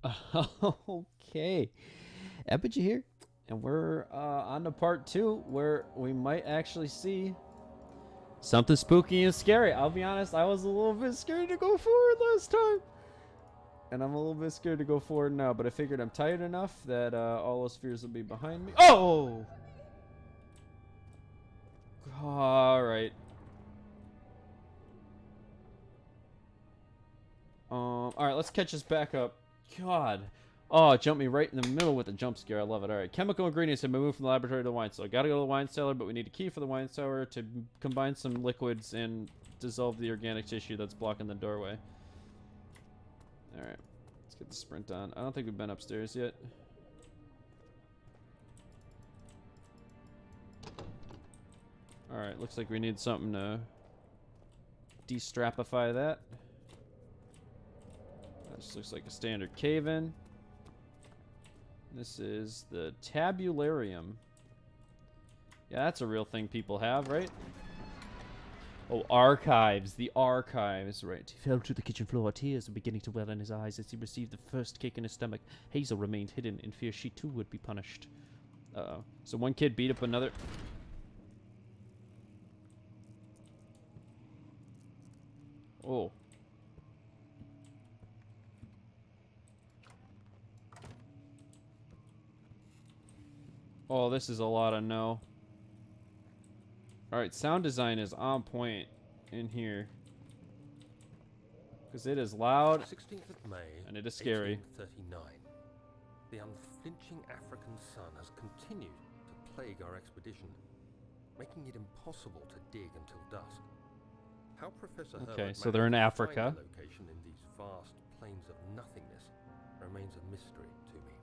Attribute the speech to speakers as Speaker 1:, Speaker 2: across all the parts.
Speaker 1: Okay. Epidge here, and we're on to part two where we might actually see something spooky and scary. I'll be honest, I was a little bit scared to go forward last time, and I'm a little bit scared to go forward now, but I figured I'm tired enough that all those fears will be behind me. Oh! Alright. Alright, let's catch us back up. God. Oh, it jumped me right in the middle with the jump scare. I love it. Alright, chemical ingredients have been moved from the laboratory to the wine cellar. Gotta go to the wine cellar, but we need a key for the wine cellar to combine some liquids and dissolve the organic tissue that's blocking the doorway. Alright, let's get the sprint on. I don't think we've been upstairs yet. Alright, looks like we need something to de-strapify that. That just looks like a standard cave-in. This is the tabularium. Yeah, that's a real thing people have, right? Oh, archives. The archives, right. He fell to the kitchen floor. Tears were beginning to well in his eyes as he received the first kick in his stomach. Hazel remained hidden in fear she too would be punished. Uh-oh. So one kid beat up another... Oh. Oh, this is a lot of no. Alright, sound design is on point in here. Because it is loud
Speaker 2: 16th of May,
Speaker 1: and it is scary.
Speaker 2: 1839. The unflinching African sun has continued to plague our expedition, making it impossible to dig until dusk. How Professor
Speaker 1: Okay,
Speaker 2: Herbert
Speaker 1: so they're in
Speaker 2: managed to
Speaker 1: Africa.
Speaker 2: find a location in these vast plains of nothingness remains a mystery to me.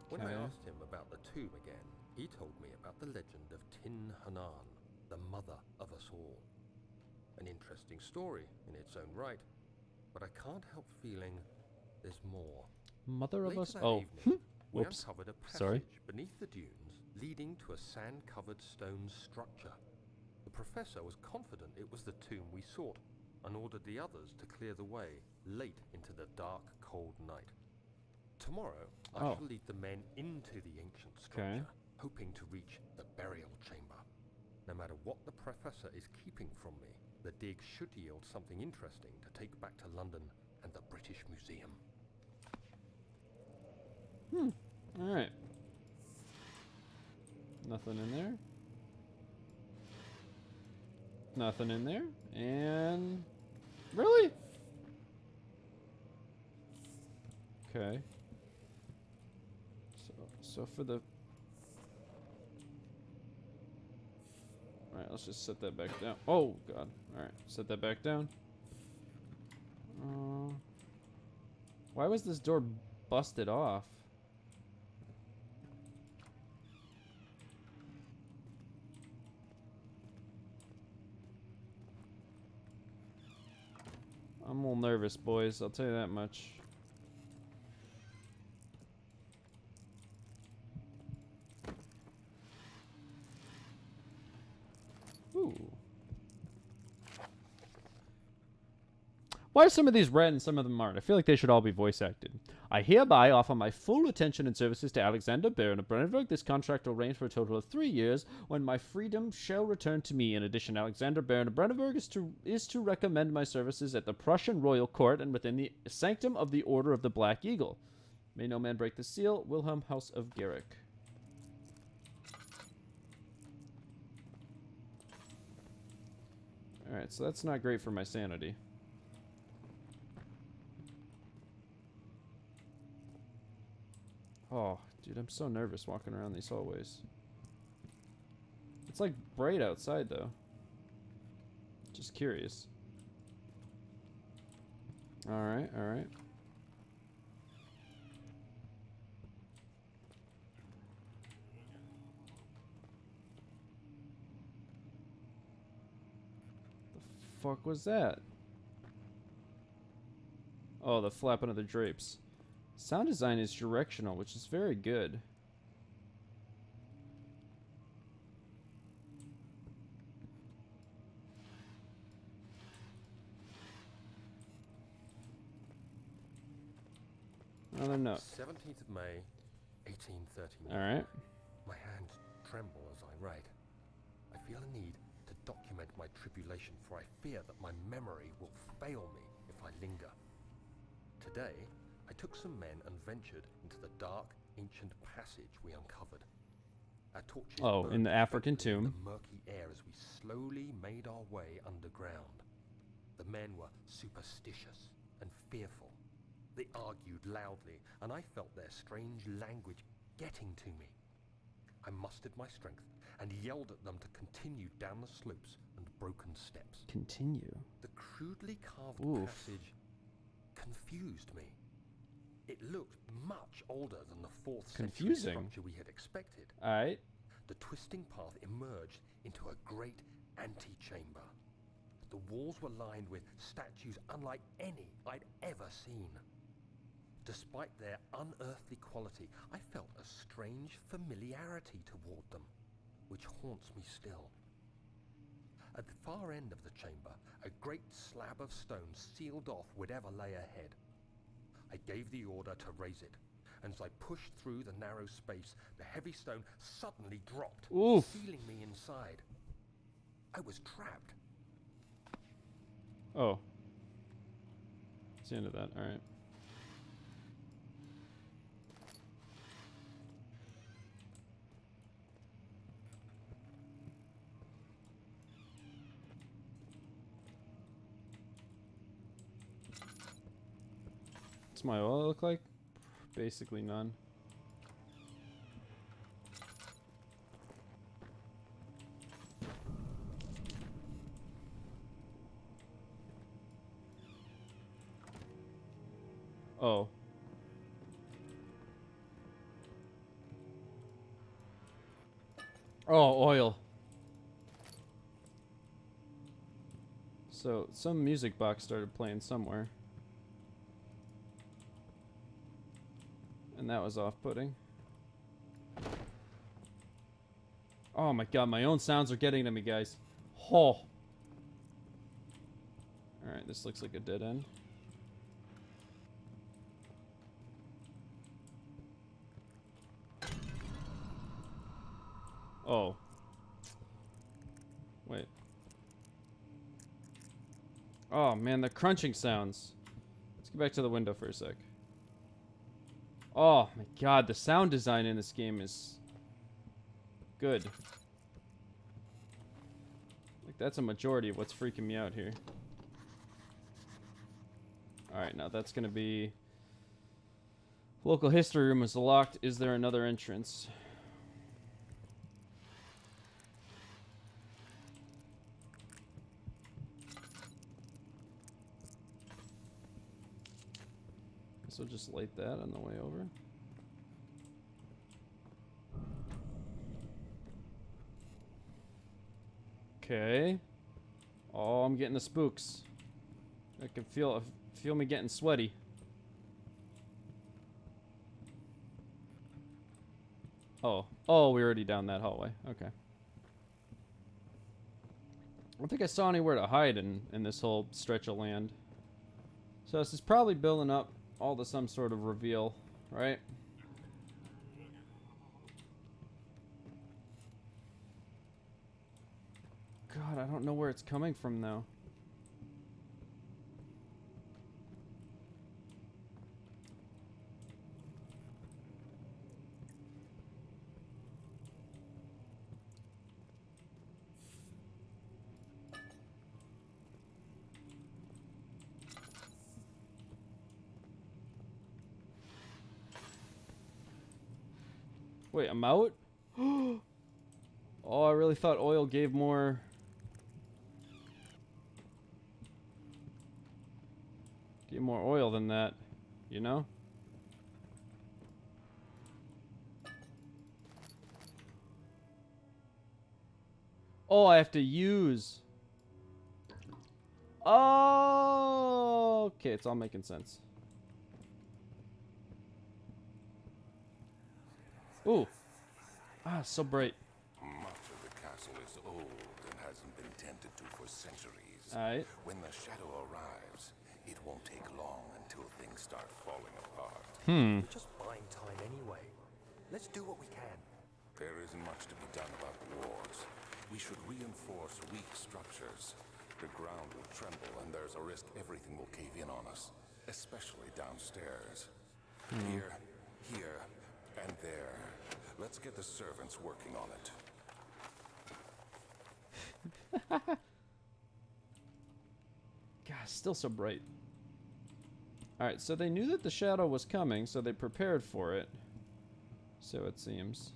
Speaker 2: When I
Speaker 1: Okay.
Speaker 2: asked him about the tomb again, he told me about the legend of Tin Hanan, the mother of us all. An interesting story in its own right, but I can't help feeling there's more.
Speaker 1: Mother of
Speaker 2: Later
Speaker 1: us.
Speaker 2: that
Speaker 1: Oh,
Speaker 2: evening, we
Speaker 1: whoops.
Speaker 2: uncovered a passage
Speaker 1: Sorry.
Speaker 2: beneath the dunes leading to a sand-covered stone structure. The professor was confident it was the tomb we sought and ordered the others to clear the way late into the dark, cold night. Tomorrow, I shall lead the men into the ancient structure, hoping to reach the burial chamber. No matter what the professor is keeping from me, the dig should yield something interesting to take back to London and the British Museum.
Speaker 1: Alright. Nothing in there. Nothing in there. And... Really? Okay. So for the... Alright, let's just set that back down. Oh, God. Alright, set that back down. Why was this door busted off? I'm a little nervous, boys. I'll tell you that much. Ooh. Why are some of these red and some of them aren't? I feel like they should all be voice acted. I hereby offer my full attention and services to Alexander Baron of Brennenburg. This contract will range for a total of 3 years, when my freedom shall return to me. In addition, Alexander Baron of Brennenburg is to recommend my services at the Prussian royal court and within the sanctum of the Order of the Black Eagle. May no man break the seal. Wilhelm House of Garrick. Alright, so that's not great for my sanity. Oh, dude, I'm so nervous walking around these hallways. It's like bright outside, though. Just curious. Alright, alright. The fuck was that? Oh, the flapping of the drapes. Sound design is directional, which is very good. Another note.
Speaker 2: 17th of May, 1839.
Speaker 1: Alright.
Speaker 2: My hands tremble as I write. I feel a need to document my tribulation, for I fear that my memory will fail me if I linger. Today, I took some men and ventured into the dark, ancient passage we uncovered. Our torches
Speaker 1: in the
Speaker 2: burned
Speaker 1: African
Speaker 2: faintly in
Speaker 1: tomb.
Speaker 2: the murky air as we slowly made our way underground. The men were superstitious and fearful. They argued loudly, and I felt their strange language getting to me. I mustered my strength and yelled at them to continue down the slopes and broken steps.
Speaker 1: Continue.
Speaker 2: The crudely carved passage confused me. It looked much older than the 4th century structure we had expected.
Speaker 1: Alright.
Speaker 2: The twisting path emerged into a great antechamber. The walls were lined with statues unlike any I'd ever seen. Despite their unearthly quality, I felt a strange familiarity toward them, which haunts me still. At the far end of the chamber, a great slab of stone sealed off whatever lay ahead. I gave the order to raise it, and as I pushed through the narrow space, the heavy stone suddenly dropped, sealing me inside. I was trapped.
Speaker 1: Oh. It's the end of that. Alright. What's my oil look like? Basically none. Oh. Oh, oil. So, some music box started playing somewhere. And that was off-putting. Oh my god, my own sounds are getting to me, guys. Oh. Alright, this looks like a dead end. Oh. Wait. Oh man, the crunching sounds. Let's get back to the window for a sec. Oh my god, the sound design in this game is good. Like, that's a majority of what's freaking me out here. Alright, now that's gonna be... Local history room is locked. Is there another entrance? So just light that on the way over. Okay. Oh, I'm getting the spooks. I can feel me getting sweaty. Oh, we're already down that hallway. Okay. I don't think I saw anywhere to hide in this whole stretch of land. So this is probably building up all to some sort of reveal, right? God, I don't know where it's coming from though. Wait, I'm out? Oh, I really thought oil gave more... Gave more oil than that, you know? Oh, I have to use... Oh, okay, it's all making sense. Ooh. Ah, so bright.
Speaker 3: Much of the castle is old and hasn't been tended to for centuries.
Speaker 1: Alright.
Speaker 3: When the shadow arrives, it won't take long until things start falling apart.
Speaker 2: We're just buying time anyway. Let's do what we can.
Speaker 3: There isn't much to be done about the walls. We should reinforce weak structures. The ground will tremble, and there's a risk everything will cave in on us, especially downstairs. Here, and there. Let's get the servants working on it.
Speaker 1: God, still so bright. Alright, so they knew that the shadow was coming, so they prepared for it. So it seems.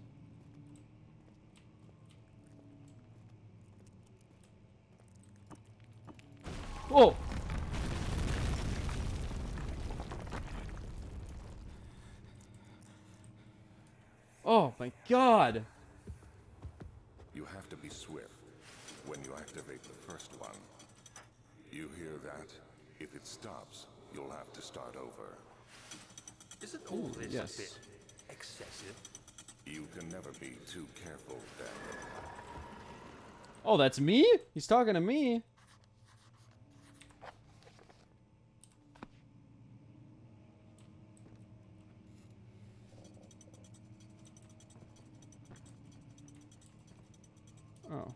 Speaker 1: Whoa! Oh my god!
Speaker 3: You have to be swift when you activate the first one. You hear that? If it stops, you'll have to start over.
Speaker 2: Isn't all this
Speaker 1: yes.
Speaker 2: a bit excessive?
Speaker 3: You can never be too careful, Daniel.
Speaker 1: Oh, that's me? He's talking to me. Oh.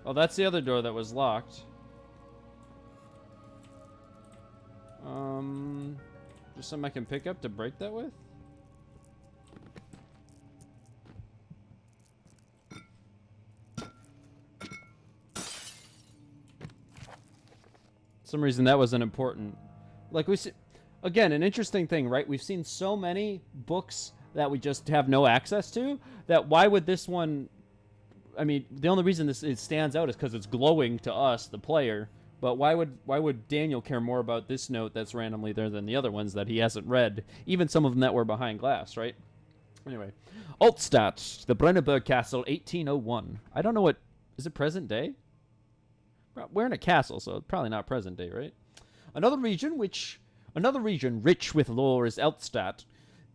Speaker 1: Oh, that's the other door that was locked. Just something I can pick up to break that with? Some reason that wasn't important. Like we see, again, an interesting thing, right? We've seen so many books that we just have no access to, that why would this one, I mean, the only reason it stands out is because it's glowing to us, the player. But why would Daniel care more about this note that's randomly there than the other ones that he hasn't read? Even some of them that were behind glass, right? Anyway, Altstadt, the Brennenburg Castle, 1801. I don't know what, is it present day? We're in a castle, so probably not present day, right? Another region rich with lore is Altstadt.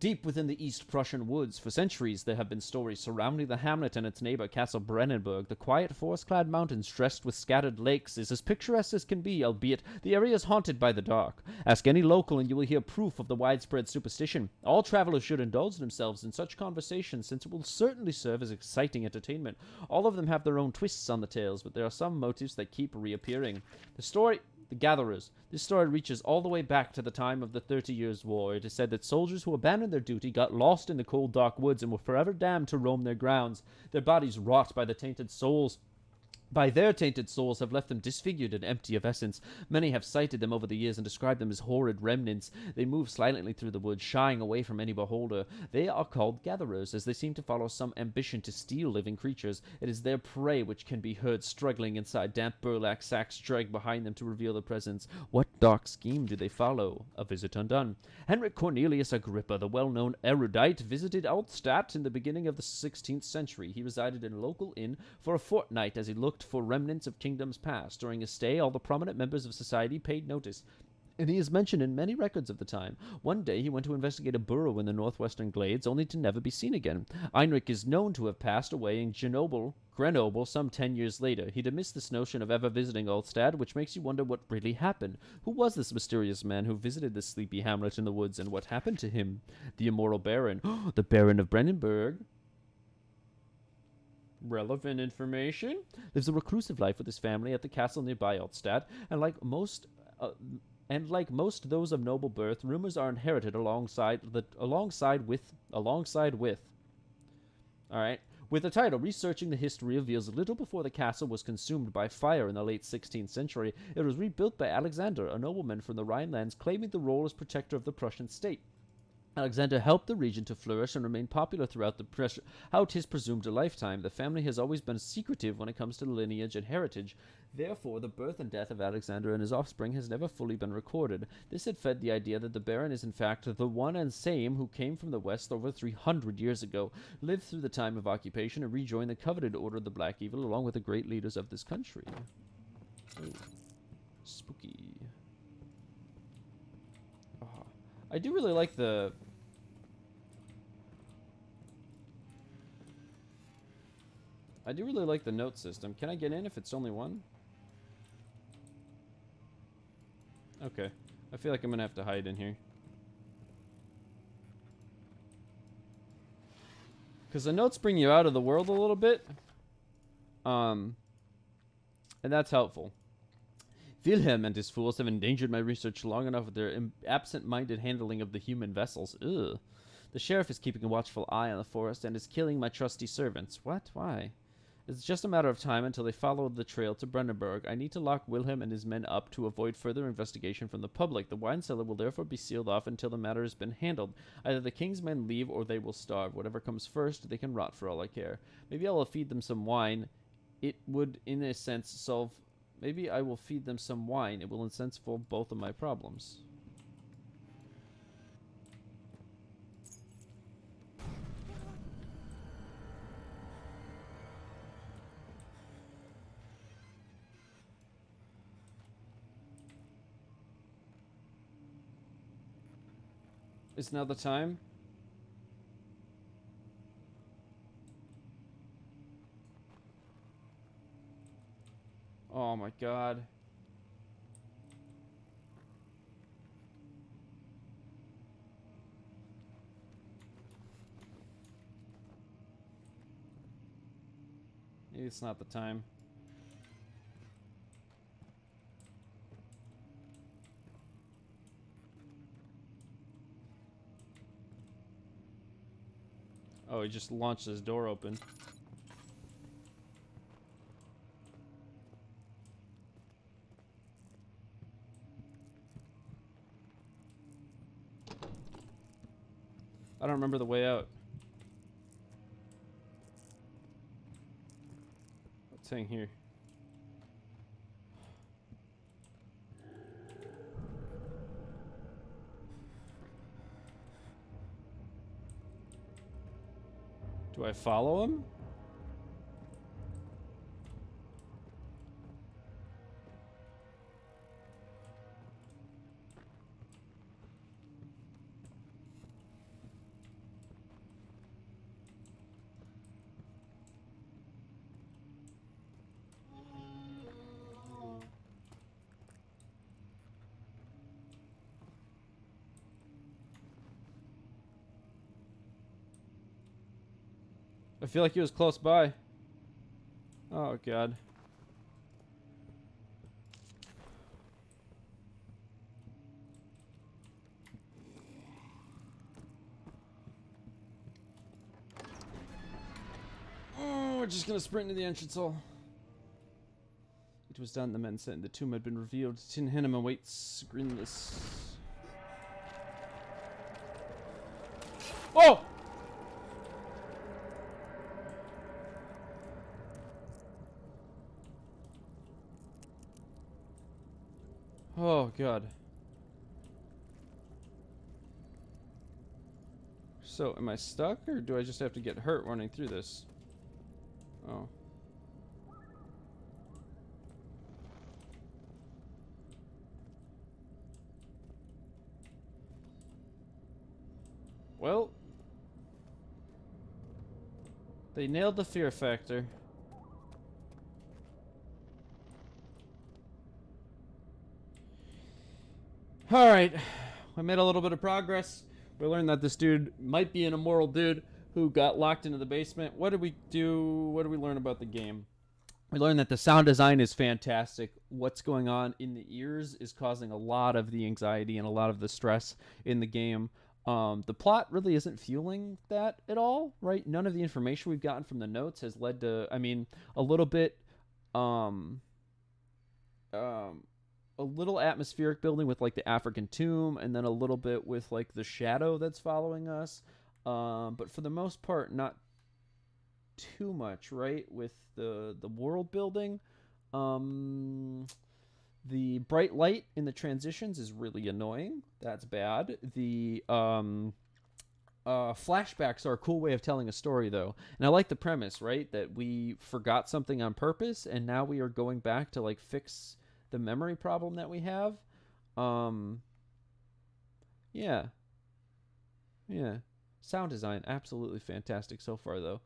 Speaker 1: Deep within the East Prussian woods, for centuries there have been stories surrounding the hamlet and its neighbor, Castle Brennenburg. The quiet, forest-clad mountains dressed with scattered lakes is as picturesque as can be, albeit the area is haunted by the dark. Ask any local and you will hear proof of the widespread superstition. All travelers should indulge themselves in such conversations, since it will certainly serve as exciting entertainment. All of them have their own twists on the tales, but there are some motifs that keep reappearing. The Gatherers. This story reaches all the way back to the time of the 30 Years' War. It is said that soldiers who abandoned their duty got lost in the cold, dark woods and were forever damned to roam their grounds. Their bodies rot by their tainted souls have left them disfigured and empty of essence. Many have cited them over the years and described them as horrid remnants. They move silently through the woods, shying away from any beholder. They are called gatherers, as they seem to follow some ambition to steal living creatures. It is their prey which can be heard struggling inside damp burlap sacks dragged behind them to reveal their presence. What dark scheme do they follow? A visit undone. Henrik Cornelius Agrippa, the well-known erudite, visited Altstadt in the beginning of the 16th century. He resided in a local inn for a fortnight as he looked for remnants of kingdoms past. During his stay, all the prominent members of society paid notice, and he is mentioned in many records of the time. One day he went to investigate a burrow in the northwestern glades, only to never be seen again. Heinrich is known to have passed away in Grenoble some 10 years later. He dismissed this notion of ever visiting Altstadt, which makes you wonder what really happened. Who was this mysterious man who visited this sleepy hamlet in the woods, and what happened to him? The immoral Baron. The Baron of Brennenburg. Relevant information. Lives a reclusive life with his family at the castle nearby Altstadt, and like most those of noble birth, rumors are inherited alongside with. All right. With the title, Researching the History reveals little before the castle was consumed by fire in the late 16th century. It was rebuilt by Alexander, a nobleman from the Rhinelands, claiming the role as protector of the Prussian state. Alexander helped the region to flourish and remain popular throughout his presumed lifetime. The family has always been secretive when it comes to lineage and heritage. Therefore, the birth and death of Alexander and his offspring has never fully been recorded. This had fed the idea that the Baron is in fact the one and same who came from the west over 300 years ago, lived through the time of occupation, and rejoined the coveted Order of the Black Evil along with the great leaders of this country. Ooh. Spooky. I do really like the... I do really like the note system. Can I get in if it's only one? Okay. I feel like I'm gonna have to hide in here. Because the notes bring you out of the world a little bit. And that's helpful. Wilhelm and his fools have endangered my research long enough with their absent-minded handling of the human vessels. Ugh. The sheriff is keeping a watchful eye on the forest and is killing my trusty servants. What? Why? It's just a matter of time until they follow the trail to Brandenburg. I need to lock Wilhelm and his men up to avoid further investigation from the public. The wine cellar will therefore be sealed off until the matter has been handled. Either the king's men leave or they will starve. Whatever comes first, they can rot for all I care. Maybe I will feed them some wine. It would, in a sense, solve... Maybe I will feed them some wine. It will, in a sense, solve both of my problems. Is now the time? Oh my god. Maybe it's not the time. Oh, he just launched his door open. I don't remember the way out. What's saying here? Do I follow him? I feel like he was close by. Oh, God. Oh, we're just gonna sprint into the entrance hall. It was done, the men said. The tomb had been revealed. Tin Henneman awaits grinless. Oh! Oh, God. So, am I stuck, or do I just have to get hurt running through this? Oh. Well. They nailed the fear factor. Alright, we made a little bit of progress. We learned that this dude might be an immoral dude who got locked into the basement. What did we do? What did we learn about the game? We learned that the sound design is fantastic. What's going on in the ears is causing a lot of the anxiety and a lot of the stress in the game. The plot really isn't fueling that at all, right? None of the information we've gotten from the notes has led to, I mean, a little bit, a little atmospheric building with like the African tomb, and then a little bit with like the shadow that's following us. But for the most part, not too much, right? With the world building. The bright light in the transitions is really annoying. That's bad. The flashbacks are a cool way of telling a story, though. And I like the premise, right? That we forgot something on purpose, and now we are going back to like fix the memory problem that we have. Yeah, Yeah. Sound design, absolutely fantastic so far, though.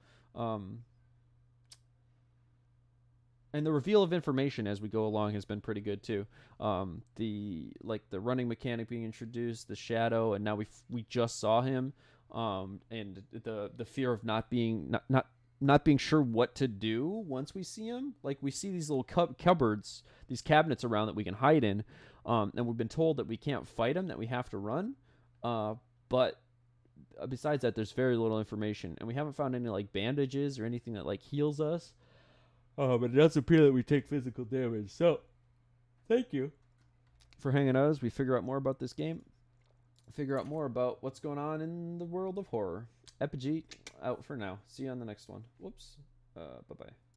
Speaker 1: And the reveal of information as we go along has been pretty good too. The running mechanic being introduced, the shadow, and now we just saw him, and the fear of not being sure what to do once we see him. Like we see these little cupboards, these cabinets around that we can hide in, and we've been told that we can't fight him, that we have to run. But besides that, there's very little information, and we haven't found any like bandages or anything that like heals us. But it does appear that we take physical damage. So, thank you for hanging out as we figure out more about this game. Figure out more about what's going on in the world of horror. Epigee out for now. See you on the next one. Whoops. Bye-bye.